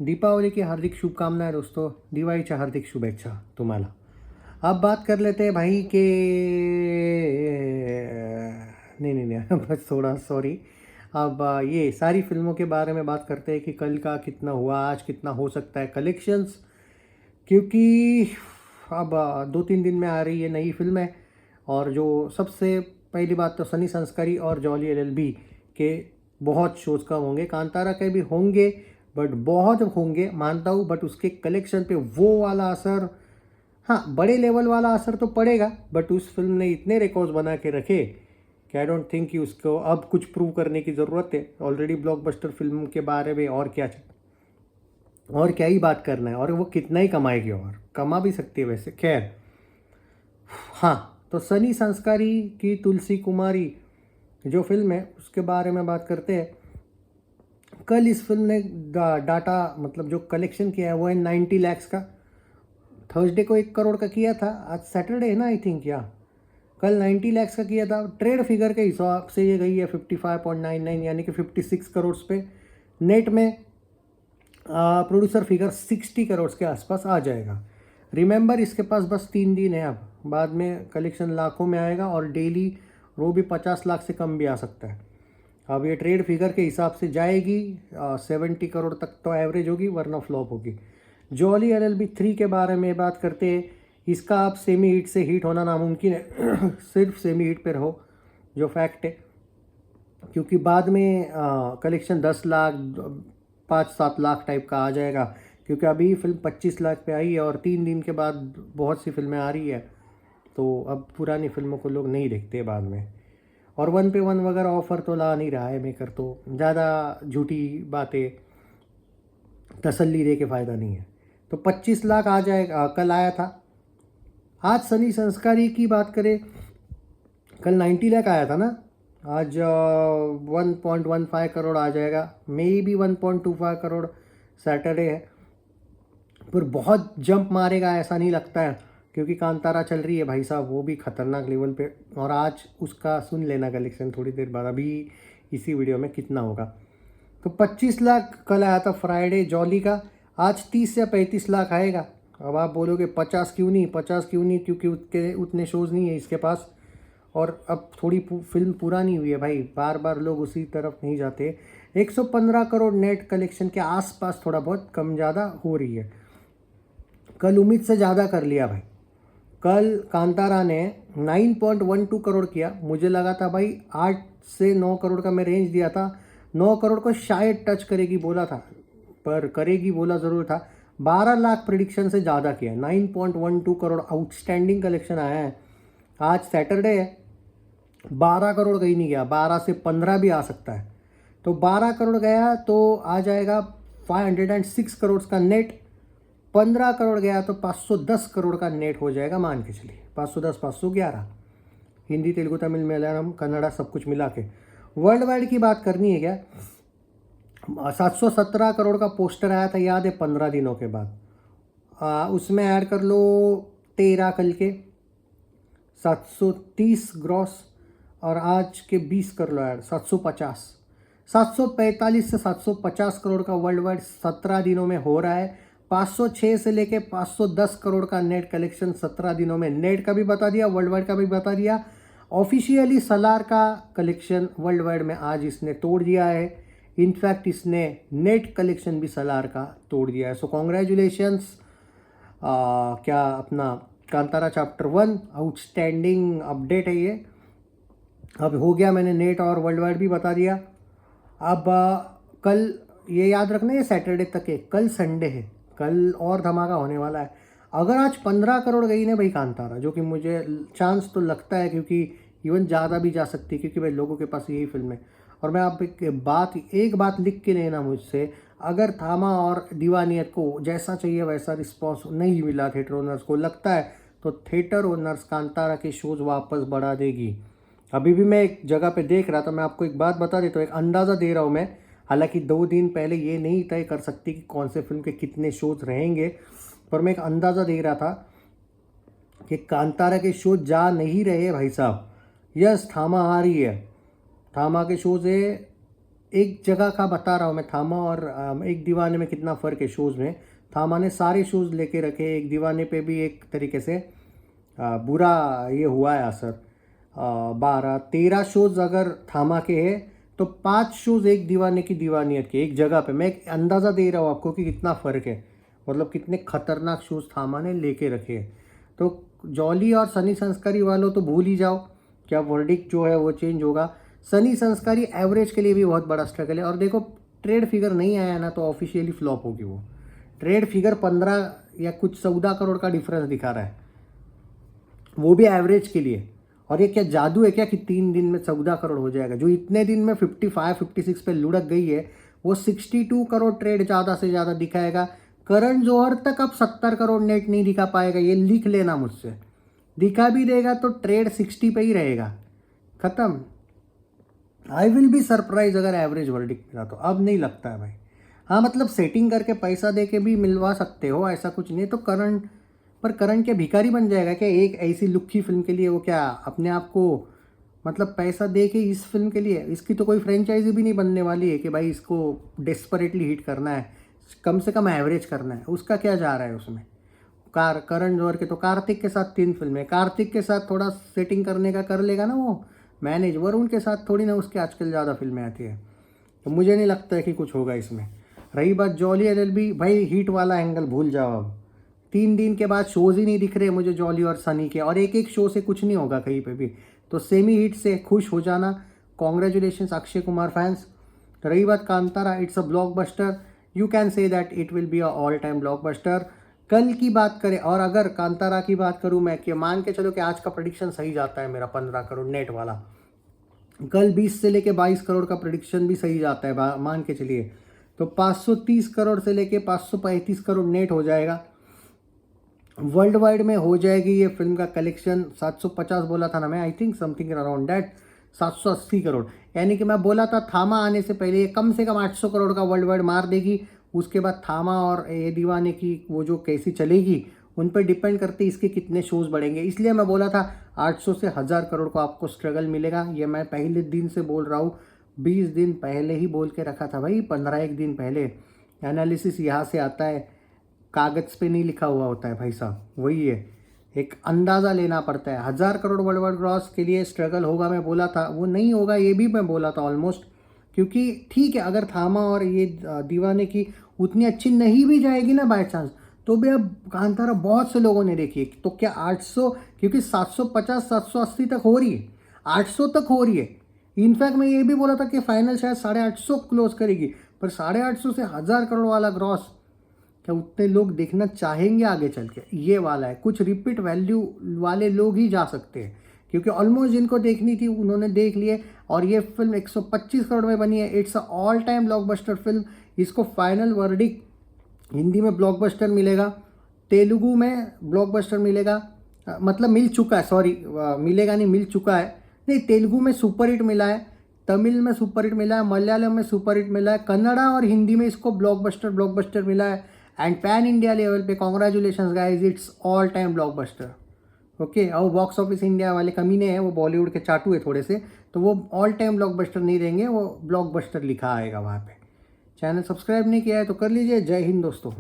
दीपावली हार्दिक शुभकामनाएं दोस्तों. दिवाळीच्या हार्दिक शुभेच्छा तुम्हाला. अब बात कर लेते हैं भाई के नहीं नहीं नहीं बस थोड़ा सॉरी. अब ये सारी फिल्मों के बारे में बात करते हैं कि कल का कितना हुआ, आज कितना हो सकता है कलेक्शंस, क्योंकि अब 2-3 दिन में आ रही है नई फिल्म है. और जो सबसे पहली बात तो सनी संस्कारी और जॉली एलएलबी के बहुत शोज कम होंगे. कांतारा के भी होंगे बट बहुत होंगे मानता हूँ, बट उसके कलेक्शन पे वो वाला असर, हाँ बड़े लेवल वाला असर तो पड़ेगा. बट उस फिल्म ने इतने रिकॉर्ड्स बना के रखे कि आई डोंट थिंक कि उसको अब कुछ प्रूव करने की ज़रूरत है. ऑलरेडी ब्लॉकबस्टर फिल्म के बारे में और क्या ही बात करना है. और वो कितना ही कमाएगी, और कमा भी सकती है वैसे. खैर हाँ, तो सनी संस्कारी की तुलसी कुमारी जो फिल्म है उसके बारे में बात करते हैं. कल इस फिल्म ने डाटा मतलब जो कलेक्शन किया है वो है 90 lakhs का. थर्सडे को 1 करोड़ का किया था. आज सैटरडे है ना आई थिंक, या कल 90 lakhs का किया था. ट्रेड फिगर के हिसाब से ये गई है 55.99 यानी कि 56 करोड़ पे. नेट में प्रोड्यूसर फिगर 60 करोड़ के आसपास आ जाएगा. रिमेंबर इसके पास बस 3 दिन है. अब बाद में कलेक्शन लाखों में आएगा और डेली वो भी 50 लाख से कम भी आ सकता है. अब ये ट्रेड फिगर के हिसाब से जाएगी 70 करोड़ तक तो एवरेज होगी, वरना फ्लॉप होगी. जॉली एलएलबी 3 के बारे में बात करते हैं. इसका आप सेमी हिट से हिट होना नामुमकिन है सिर्फ सेमी हिट पे रहो जो फैक्ट है, क्योंकि बाद में कलेक्शन 10 लाख 5-7 लाख टाइप का आ जाएगा. क्योंकि अभी फिल्म 25 लाख पे आई है और 3 दिन के बाद बहुत सी फिल्में आ रही है, तो अब पुरानी फिल्मों को लोग नहीं देखते बाद में. और 1 पे 1 वगैरह ऑफर तो ला नहीं रहा है मेकर, तो ज़्यादा झूठी बातें तसल्ली दे के फ़ायदा नहीं है. तो 25 लाख आ जाएगा, कल आया था. आज सनी संस्कारी की बात करें, कल 90 लाख आया था ना, आज 1.15 करोड़ आ जाएगा. May be 1.25 crore. सैटरडे है पर बहुत जंप मारेगा ऐसा नहीं लगता है, क्योंकि कांतारा चल रही है भाई साहब, वो भी खतरनाक लेवल पे. और आज उसका सुन लेना कलेक्शन थोड़ी देर बाद, अभी इसी वीडियो में कितना होगा. तो 25 लाख कल आया था फ्राइडे जॉली का. आज 30 या 35 लाख आएगा. अब आप बोलोगे 50 क्यों नहीं, 50 क्यों नहीं, क्योंकि उतने शोज़ नहीं है इसके पास. और अब थोड़ी फिल्म पुरानी हुई है भाई, बार बार लोग उसी तरफ नहीं जाते. 115 करोड़ नेट कलेक्शन के आसपास थोड़ा बहुत कम ज़्यादा हो रही है. कल उम्मीद से ज़्यादा कर लिया भाई. कल कांतारा ने 9.12 करोड़ किया. मुझे लगा था भाई 8 से 9 करोड़ का मैं रेंज दिया था. 9 करोड़ को शायद टच करेगी बोला था, पर करेगी बोला ज़रूर था. 12 लाख प्रिडिक्शन से ज़्यादा किया. 9.12 करोड़ आउटस्टैंडिंग कलेक्शन आया है. आज सैटरडे है, 12 करोड़ कहीं नहीं गया, 12 से 15 भी आ सकता है. तो 12 करोड़ गया तो आ जाएगा 506 करोड़ का नेट. 15 करोड़ गया तो 510 करोड़ का नेट हो जाएगा. मान के चलिए 510 511, हिंदी तेलुगु तमिल मलयालम कन्नड़ा सब कुछ मिला के. वर्ल्ड वाइड की बात करनी है क्या, 717 करोड़ का पोस्टर आया था, याद है 15 दिनों के बाद. उसमें ऐड कर लो 13 कल के, 730 ग्रॉस. और आज के 20 कर लो ऐड, 750. 745 से 750 करोड़ का वर्ल्ड वाइड 17 दिनों में हो रहा है. 506 से लेके 510 करोड़ का नेट कलेक्शन 17 दिनों में. नेट का भी बता दिया, वर्ल्ड वाइड का भी बता दिया. ऑफिशियली सलार का कलेक्शन वर्ल्ड वाइड में आज इसने तोड़ दिया है. इनफैक्ट इसने नेट कलेक्शन भी सलार का तोड़ दिया है. सो कॉन्ग्रेचुलेशंस. क्या अपना कांतारा चैप्टर 1 आउटस्टैंडिंग अपडेट है ये. अब हो गया, मैंने नेट और वर्ल्ड वाइड भी बता दिया. अब कल ये याद रखना, ये सैटरडे तक है, कल संडे है, कल और धमाका होने वाला है. अगर आज 15 करोड़ गई ना भाई कांतारा, जो कि मुझे चांस तो लगता है, क्योंकि इवन ज़्यादा भी जा सकती है, क्योंकि भाई लोगों के पास यही फिल्म है. और मैं आप एक बात लिख के लेना मुझसे, अगर थामा और दीवानियत को जैसा चाहिए वैसा रिस्पॉन्स नहीं मिला थिएटर ओनर्स को, लगता है तो थिएटर ओनर्स कांतारा के शोज़ वापस बढ़ा देगी. अभी भी मैं एक जगह पे देख रहा था, मैं आपको एक बात बता देता हूँ, एक अंदाज़ा दे रहा हूँ मैं. हालांकि 2 दिन पहले ये नहीं तय कर सकती कि कौन से फिल्म के कितने शोज रहेंगे, पर मैं एक अंदाज़ा दे रहा था कि कांतारा के शो जा नहीं रहे भाई साहब. यस, थामा आ रही है. थामा के शोज है एक जगह का बता रहा हूँ मैं, थामा और एक दीवाने में कितना फ़र्क है शोज़ में। थामा ने सारे शोज़ लेके रखे, एक दीवाने पे भी एक तरीके से बुरा ये हुआ है असर। 12-13 शोज़ अगर थामा के हैं तो 5 शोज़ एक दीवाने की दीवानियत के, एक जगह पे। मैं एक अंदाज़ा दे रहा हूँ आपको कि कितना फ़र्क है, मतलब कितने खतरनाक शोज़ थामा ने लेके रखे हैं। तो जॉली और सनी संस्कारी वालों तो भूल ही जाओ, क्या वर्डिक्ट जो है वो चेंज होगा। सनी संस्कारी एवरेज के लिए भी बहुत बड़ा स्ट्रगल है। और देखो, ट्रेड फिगर नहीं आया ना तो ऑफिशियली फ्लॉप होगी वो। ट्रेड फिगर 15 या कुछ 14 करोड़ का डिफरेंस दिखा रहा है, वो भी एवरेज के लिए। और ये क्या जादू है क्या कि 3 दिन में 14 करोड़ हो जाएगा? जो इतने दिन में 55-56 पे लुढ़क गई है, वो 62 करोड़ ट्रेड ज़्यादा से ज़्यादा दिखाएगा। करण जौहर तक अब 70 करोड़ नेट नहीं दिखा पाएगा, ये लिख लेना मुझसे। दिखा भी देगा तो ट्रेड 60 पे ही रहेगा, ख़त्म। आई विल बी सरप्राइज अगर एवरेज वर्डिक्ट मिला तो। अब नहीं लगता है भाई। हाँ, मतलब सेटिंग करके पैसा दे के भी मिलवा सकते हो, ऐसा कुछ नहीं। तो करण, पर करण क्या भिखारी बन जाएगा क्या एक ऐसी लुक्की फिल्म के लिए? वो क्या अपने आप को मतलब पैसा दे के इस फिल्म के लिए? इसकी तो कोई फ्रेंचाइजी भी नहीं बनने वाली है कि भाई इसको डेस्परेटली हिट करना है, कम से कम एवरेज करना है। उसका क्या जा रहा है उसमें? करण जौहर के तो कार्तिक के साथ 3 फिल्में, कार्तिक के साथ थोड़ा सेटिंग करने का कर लेगा ना वो मैनेज। वरुण के साथ थोड़ी ना उसके आजकल ज़्यादा फिल्में आती है, तो मुझे नहीं लगता है कि कुछ होगा इसमें। रही बात जॉली एलएलबी, भाई हिट वाला एंगल भूल जाओ अब। 3 दिन के बाद शोज़ ही नहीं दिख रहे मुझे जॉली और सनी के, और एक शो से कुछ नहीं होगा कहीं पे भी। तो सेमी हिट से खुश हो जाना। Congratulations Akshay Kumar fans. रही बात Kantara, it's a blockbuster. You can say that it will be a all time blockbuster. कल की बात करें, और अगर कांतारा की बात करूं मैं, कि मान के चलो कि आज का प्रेडिक्शन सही जाता है मेरा 15 करोड़ नेट वाला, कल 20 से लेके 22 करोड़ का प्रेडिक्शन भी सही जाता है, मान के चलिए, तो 530 करोड़ से लेके 535 करोड़ नेट हो जाएगा। वर्ल्ड वाइड में हो जाएगी ये फिल्म का कलेक्शन 750 बोला था ना मैं, I think something around that 780 crore. यानी कि मैं बोला था थामा आने से पहले ये कम से कम 800 करोड़ का वर्ल्ड वाइड मार देगी। उसके बाद थामा और ये दीवाने की वो जो कैसी चलेगी उन पर डिपेंड करते इसके कितने शोज़ बढ़ेंगे। इसलिए मैं बोला था 800 से 1000 करोड़ को आपको स्ट्रगल मिलेगा। ये मैं पहले दिन से बोल रहा हूँ, 20 दिन पहले ही बोल के रखा था भाई, 15 दिन पहले। एनालिसिस यहाँ से आता है, कागज़ पे नहीं लिखा हुआ होता है भाई साहब, वही है, एक अंदाज़ा लेना पड़ता है। 1000 करोड़ वर्ल्ड वाइड ग्रॉस के लिए स्ट्रगल होगा मैं बोला था, वो नहीं होगा ये भी मैं बोला था ऑलमोस्ट। क्योंकि ठीक है, अगर थामा और ये दीवाने की उतनी अच्छी नहीं भी जाएगी ना बाय चांस, तो भी अब कांतारा बहुत से लोगों ने देखी है, तो क्या 800, क्योंकि 750 780 तक हो रही है, 800 तक हो रही है। इनफैक्ट मैं ये भी बोला था कि फाइनल शायद 850 क्लोज करेगी, पर 850 से 1000 करोड़ वाला ग्रॉस क्या उतने लोग देखना चाहेंगे आगे चल के? ये वाला है, कुछ रिपीट वैल्यू वाले लोग ही जा सकते हैं, क्योंकि ऑलमोस्ट जिनको देखनी थी उन्होंने देख लिए। और ये फिल्म 125 करोड़ में बनी है, it's a all time blockbuster film. इसको फाइनल वर्डिक्ट हिंदी में ब्लॉकबस्टर मिलेगा, तेलुगु में ब्लॉकबस्टर मिलेगा, मतलब मिल चुका है, सॉरी मिलेगा नहीं, मिल चुका है। नहीं, तेलुगु में सुपर हिट मिला है, तमिल में सुपर हिट मिला है, मलयालम में सुपर हिट मिला है, कन्नड़ा और हिंदी में इसको ब्लॉकबस्टर मिला है। एंड पैन इंडिया लेवल पे congratulations guys, it's all time blockbuster. Okay, और बॉक्स ऑफिस इंडिया वाले कमीने हैं, वो बॉलीवुड के चाटू है थोड़े से, तो वो ऑल टाइम ब्लॉकबस्टर नहीं देंगे, वो ब्लॉकबस्टर लिखा आएगा वहाँ पे। चैनल सब्सक्राइब नहीं किया है तो कर लीजिए। जय हिंद दोस्तों।